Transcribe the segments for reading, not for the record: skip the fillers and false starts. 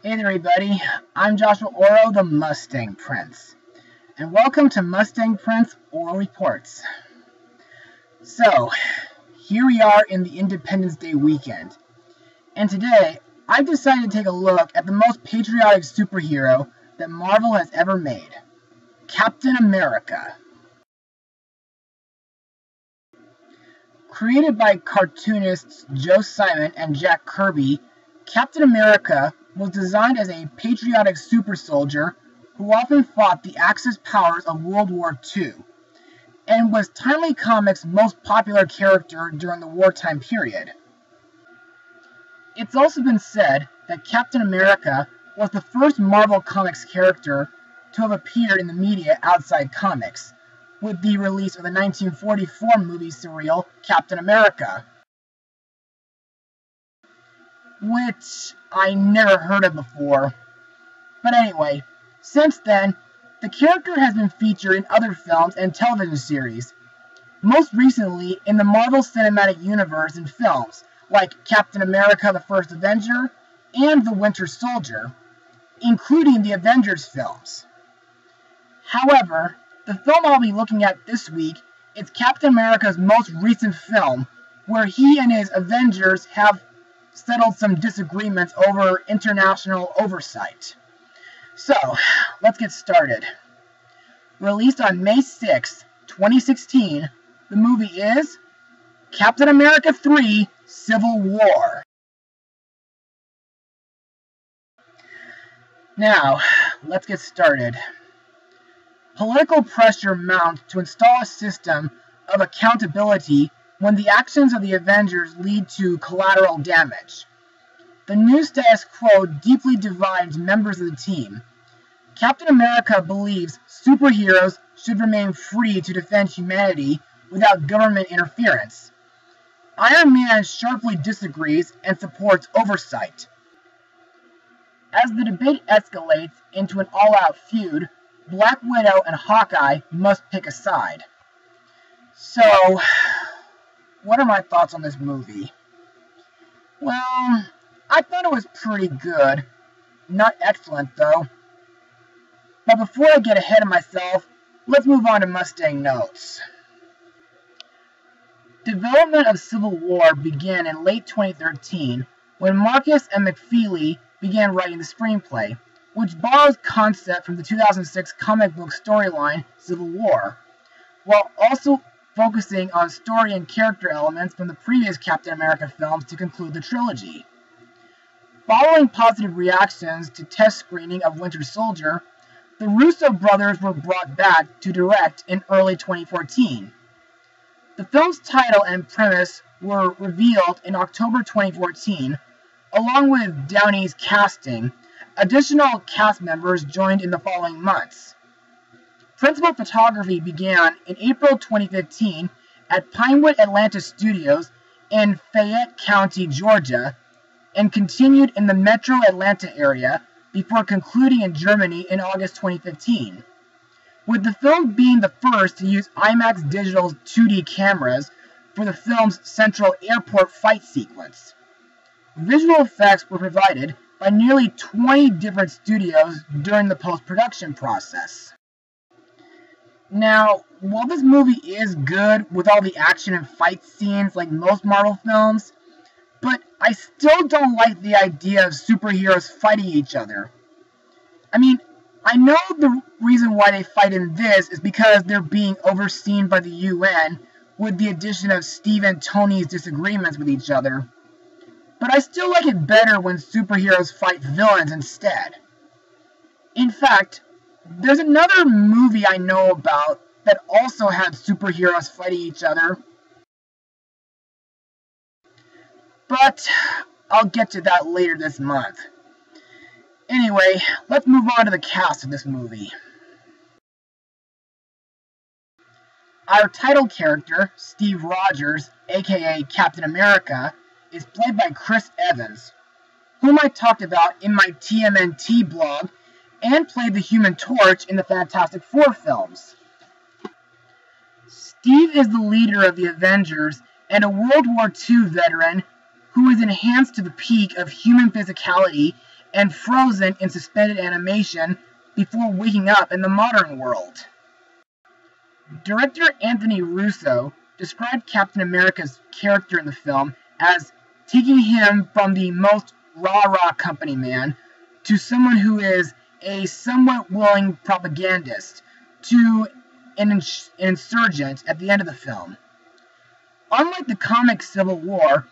Hey there everybody, I'm Joshua Orro, the Mustang Prince, and welcome to Mustang Prince Oral Reports. So, here we are in the Independence Day weekend, and today I've decided to take a look at the most patriotic superhero that Marvel has ever made, Captain America. Created by cartoonists Joe Simon and Jack Kirby, Captain America was designed as a patriotic super soldier who often fought the Axis powers of World War II, and was Timely Comics' most popular character during the wartime period. It's also been said that Captain America was the first Marvel Comics character to have appeared in the media outside comics, with the release of the 1944 movie serial Captain America, which I never heard of before. But anyway, since then, the character has been featured in other films and television series, most recently in the Marvel Cinematic Universe in films like Captain America the First Avenger and The Winter Soldier, including the Avengers films. However, the film I'll be looking at this week is Captain America's most recent film, where he and his Avengers have settled some disagreements over international oversight. So, let's get started. Released on May 6, 2016, the movie is Captain America 3: Civil War. Now, let's get started. Political pressure mounts to install a system of accountability when the actions of the Avengers lead to collateral damage. The new status quo deeply divides members of the team. Captain America believes superheroes should remain free to defend humanity without government interference. Iron Man sharply disagrees and supports oversight. As the debate escalates into an all-out feud, Black Widow and Hawkeye must pick a side. So, what are my thoughts on this movie? Well, I thought it was pretty good. Not excellent, though. But before I get ahead of myself, let's move on to Mustang notes. Development of Civil War began in late 2013 when Marcus and McFeely began writing the screenplay, which borrows concept from the 2006 comic book storyline Civil War, while also focusing on story and character elements from the previous Captain America films to conclude the trilogy. Following positive reactions to test screening of Winter Soldier, the Russo brothers were brought back to direct in early 2014. The film's title and premise were revealed in October 2014, along with Downey's casting. Additional cast members joined in the following months. Principal photography began in April 2015 at Pinewood Atlanta Studios in Fayette County, Georgia, and continued in the metro Atlanta area before concluding in Germany in August 2015, with the film being the first to use IMAX Digital's 2D cameras for the film's central airport fight sequence. Visual effects were provided by nearly 20 different studios during the post-production process. Now, while this movie is good with all the action and fight scenes like most Marvel films, but I still don't like the idea of superheroes fighting each other. I mean, I know the reason why they fight in this is because they're being overseen by the UN with the addition of Steve and Tony's disagreements with each other. But I still like it better when superheroes fight villains instead. In fact, there's another movie I know about that also had superheroes fighting each other. But I'll get to that later this month. Anyway, let's move on to the cast of this movie. Our title character, Steve Rogers, aka Captain America, is played by Chris Evans, whom I talked about in my TMNT blog, and played the Human Torch in the Fantastic Four films. Steve is the leader of the Avengers and a World War II veteran who is enhanced to the peak of human physicality and frozen in suspended animation before waking up in the modern world. Director Anthony Russo described Captain America's character in the film as taking him from the most rah-rah company man to someone who is a somewhat willing propagandist to an insurgent at the end of the film. Unlike the comic Civil War,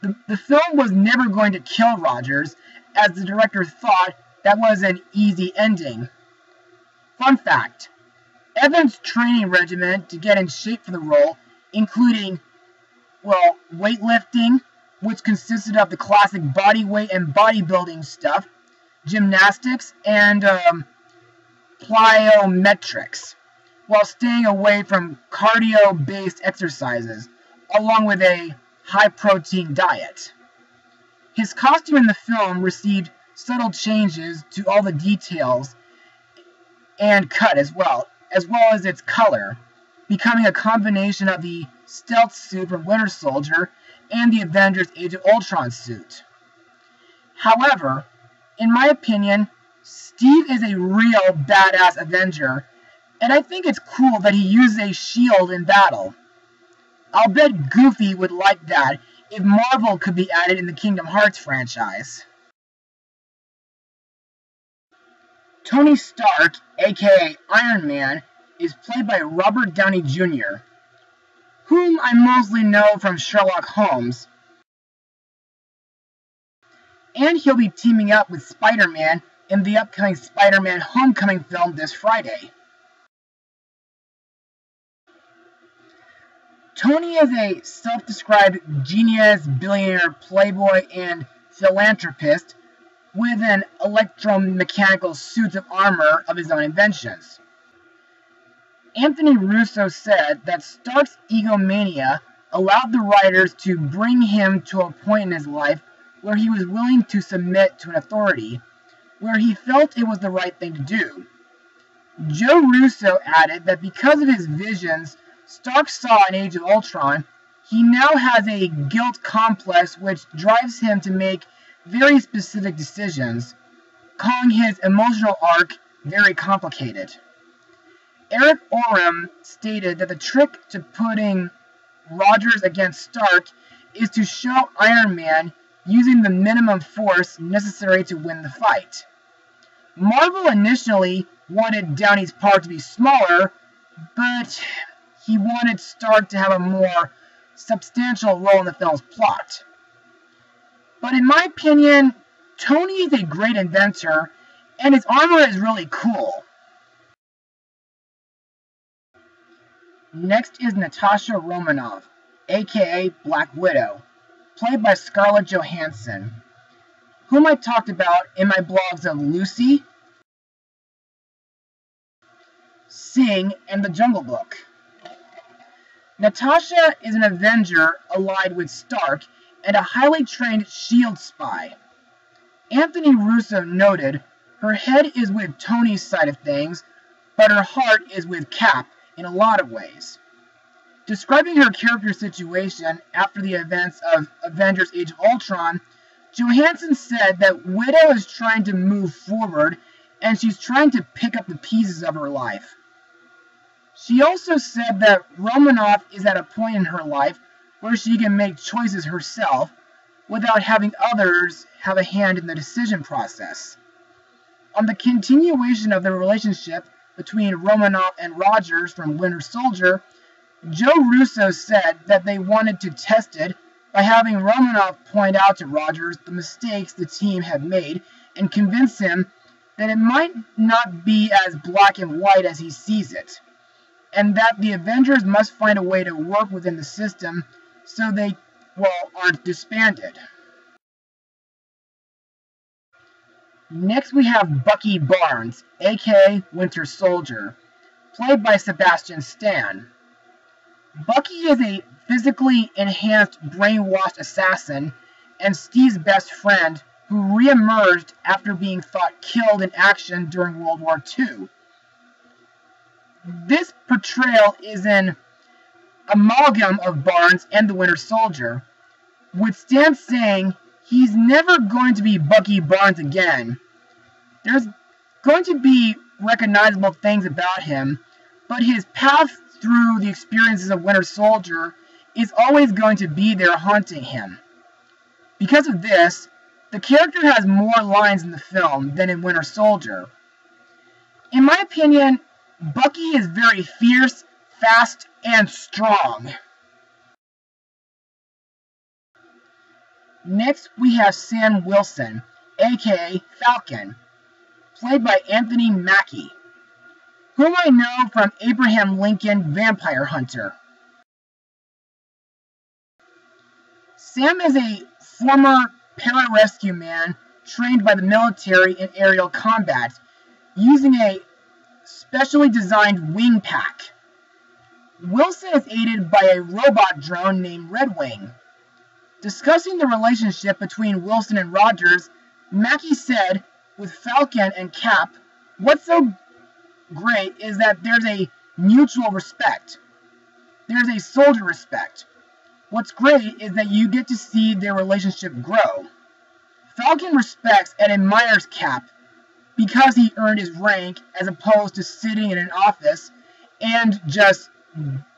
the film was never going to kill Rogers, as the director thought that was an easy ending. Fun fact: Evans' training regimen to get in shape for the role, including, weightlifting, which consisted of the classic body weight and bodybuilding stuff, gymnastics, and plyometrics, while staying away from cardio-based exercises, along with a high-protein diet. His costume in the film received subtle changes to all the details and cut as well as its color, becoming a combination of the stealth suit from Winter Soldier and the Avengers Age of Ultron suit. However, in my opinion, Steve is a real badass Avenger, and I think it's cool that he uses a shield in battle. I'll bet Goofy would like that if Marvel could be added in the Kingdom Hearts franchise. Tony Stark, aka Iron Man, is played by Robert Downey Jr., whom I mostly know from Sherlock Holmes, and he'll be teaming up with Spider-Man in the upcoming Spider-Man Homecoming film this Friday. Tony is a self-described genius, billionaire, playboy, and philanthropist with an electromechanical suit of armor of his own inventions. Anthony Russo said that Stark's egomania allowed the writers to bring him to a point in his life where he was willing to submit to an authority, where he felt it was the right thing to do. Joe Russo added that because of his visions Stark saw in Age of Ultron, he now has a guilt complex which drives him to make very specific decisions, calling his emotional arc very complicated. Eric Orro stated that the trick to putting Rogers against Stark is to show Iron Man using the minimum force necessary to win the fight. Marvel initially wanted Downey's part to be smaller, but he wanted Stark to have a more substantial role in the film's plot. But in my opinion, Tony is a great inventor, and his armor is really cool. Next is Natasha Romanoff, aka Black Widow, played by Scarlett Johansson, whom I talked about in my blogs of Lucy, Sing, and The Jungle Book. Natasha is an Avenger allied with Stark and a highly trained S.H.I.E.L.D. spy. Anthony Russo noted, her head is with Tony's side of things, but her heart is with Cap in a lot of ways. Describing her character situation after the events of Avengers Age of Ultron, Johansson said that Widow is trying to move forward and she's trying to pick up the pieces of her life. She also said that Romanoff is at a point in her life where she can make choices herself without having others have a hand in the decision process. On the continuation of the relationship between Romanoff and Rogers from Winter Soldier, Joe Russo said that they wanted to test it by having Romanoff point out to Rogers the mistakes the team had made and convince him that it might not be as black and white as he sees it, and that the Avengers must find a way to work within the system so they, aren't disbanded. Next we have Bucky Barnes, aka Winter Soldier, played by Sebastian Stan. Bucky is a physically enhanced, brainwashed assassin and Steve's best friend who re-emerged after being thought killed in action during World War II. This portrayal is an amalgam of Barnes and the Winter Soldier, with Stan saying he's never going to be Bucky Barnes again. There's going to be recognizable things about him, but his path through the experiences of Winter Soldier is always going to be there haunting him. Because of this, the character has more lines in the film than in Winter Soldier. In my opinion, Bucky is very fierce, fast, and strong. Next, we have Sam Wilson, aka Falcon, played by Anthony Mackie, whom I know from Abraham Lincoln Vampire Hunter. Sam is a former pararescue man trained by the military in aerial combat, using a specially designed wing pack. Wilson is aided by a robot drone named Red Wing. Discussing the relationship between Wilson and Rogers, Mackie said, with Falcon and Cap, what's so great is that there's a mutual respect. There's a soldier respect. What's great is that you get to see their relationship grow. Falcon respects and admires Cap because he earned his rank as opposed to sitting in an office and just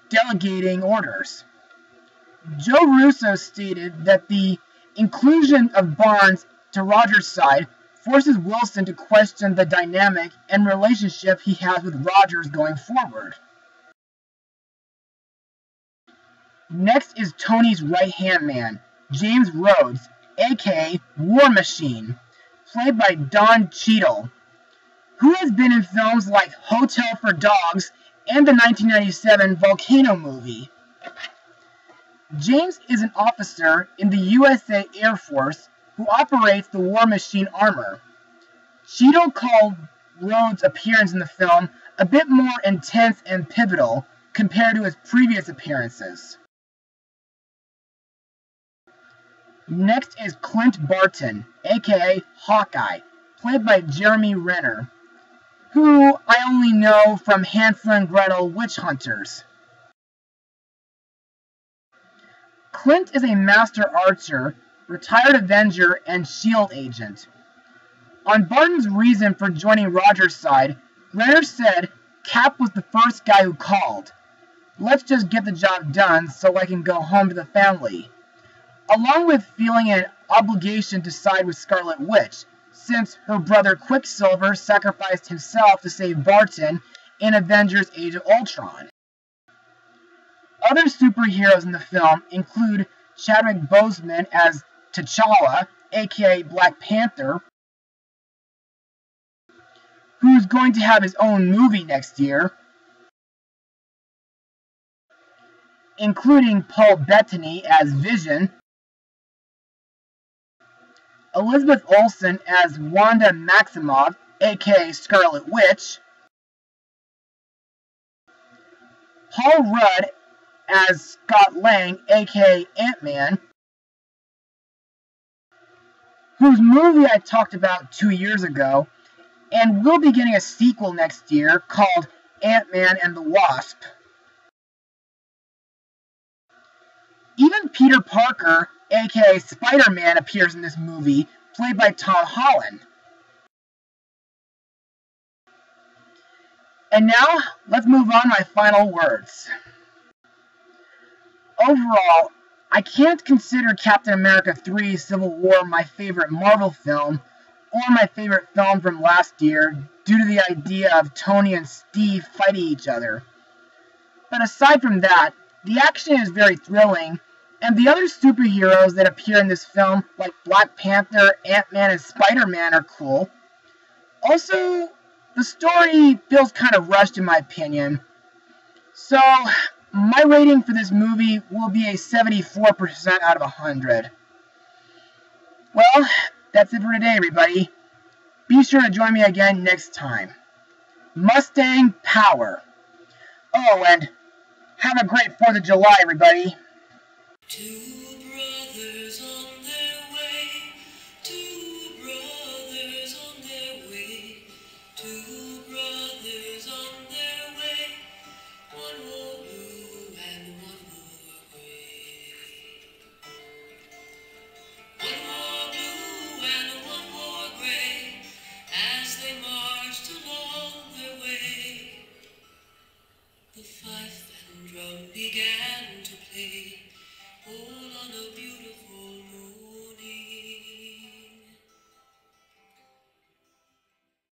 delegating orders. Joe Russo stated that the inclusion of Barnes to Rogers' side forces Wilson to question the dynamic and relationship he has with Rogers going forward. Next is Tony's right-hand man, James Rhodes, aka War Machine, played by Don Cheadle, who has been in films like Hotel for Dogs and the 1997 Volcano movie. James is an officer in the USA Air Force who operates the War Machine armor. Cheadle called Rhodes' appearance in the film a bit more intense and pivotal compared to his previous appearances. Next is Clint Barton, aka Hawkeye, played by Jeremy Renner, who I only know from Hansel and Gretel Witch Hunters. Clint is a master archer, retired Avenger, and S.H.I.E.L.D. agent. On Barton's reason for joining Rogers' side, Renner said, Cap was the first guy who called. Let's just get the job done so I can go home to the family. Along with feeling an obligation to side with Scarlet Witch, since her brother Quicksilver sacrificed himself to save Barton in Avengers Age of Ultron. Other superheroes in the film include Chadwick Boseman as T'Challa, aka Black Panther, who's going to have his own movie next year, including Paul Bettany as Vision, Elizabeth Olsen as Wanda Maximoff, aka Scarlet Witch, Paul Rudd as Scott Lang, aka Ant-Man, whose movie I talked about 2 years ago, and will be getting a sequel next year called Ant-Man and the Wasp. Even Peter Parker, aka Spider-Man, appears in this movie, played by Tom Holland. And now, let's move on to my final words. Overall, I can't consider Captain America 3 Civil War my favorite Marvel film, or my favorite film from last year, due to the idea of Tony and Steve fighting each other. But aside from that, the action is very thrilling, and the other superheroes that appear in this film, like Black Panther, Ant-Man, and Spider-Man, are cool. Also, the story feels kind of rushed in my opinion. So, my rating for this movie will be a 74% out of 100. Well, that's it for today, everybody. Be sure to join me again next time. Mustang Power. Oh, and have a great 4th of July, everybody.